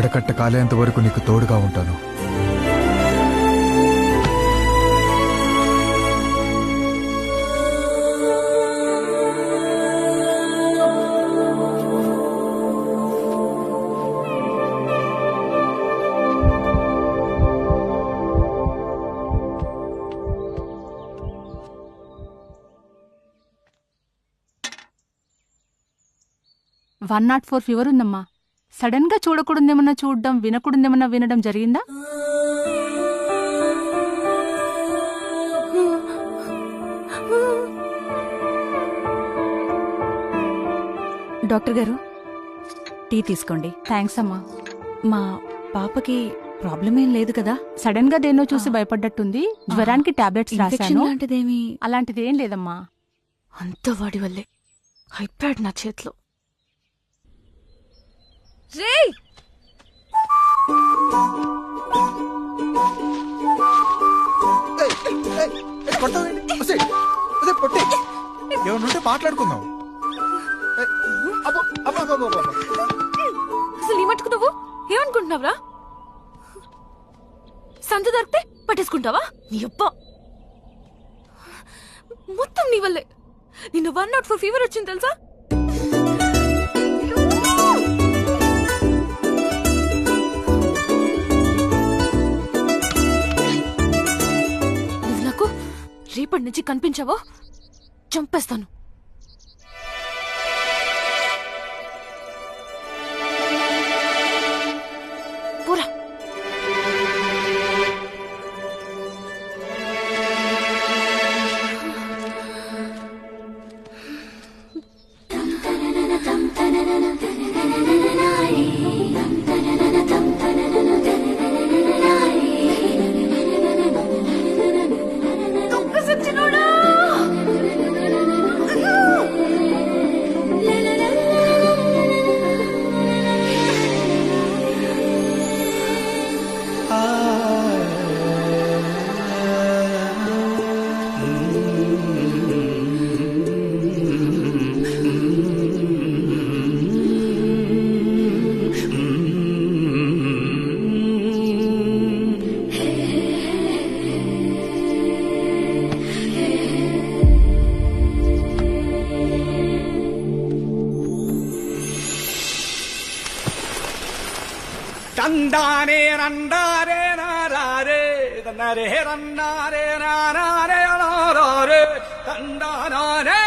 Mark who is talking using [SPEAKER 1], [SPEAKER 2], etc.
[SPEAKER 1] కడకట్ట కాలేంత వరకు నీకు తోడుగా ఉంటాను.
[SPEAKER 2] వన్ నాట్ 4 ఫీవర్ ఉందమ్మా. సడన్ గా చూడకూడదేమన్నా చూడడం, వినకూడదేమన్నా వినడం జరిగిందా?
[SPEAKER 3] డాక్టర్ గారు, టీ తీసుకోండి.
[SPEAKER 2] థ్యాంక్స్ అమ్మా.
[SPEAKER 3] మా పాపకి ప్రాబ్లం ఏం లేదు కదా?
[SPEAKER 2] సడన్ గా దేన్నో చూసి భయపడ్డట్టుంది. జ్వరానికి టాబ్లెట్స్
[SPEAKER 3] ఇన్ఫెక్షన్
[SPEAKER 2] రాశాను.
[SPEAKER 3] లాంటిదేమి?
[SPEAKER 2] అలాంటిది ఏం లేదమ్మా.
[SPEAKER 3] అంత వాడి వల్లే. ఐప్యాడ్ నా చేతిలో.
[SPEAKER 1] ఏమన్నుంటే మాట్లాడుకుందాం.
[SPEAKER 3] అసలు ఈ మట్టుకు నువ్వు ఏమనుకుంటున్నావురా? సంత దొరికితే పట్టేసుకుంటావా? నీ అబ్బా మొత్తం నీ వల్లే. నిన్ను 104 ఫీవర్ వచ్చింది తెలుసా? నువ్వు నాకు రేపటి నుంచి కనిపించావో చంపేస్తాను. పోరా.
[SPEAKER 4] తందారే రండారే నారే నరే రండారే నారే నారే తందారే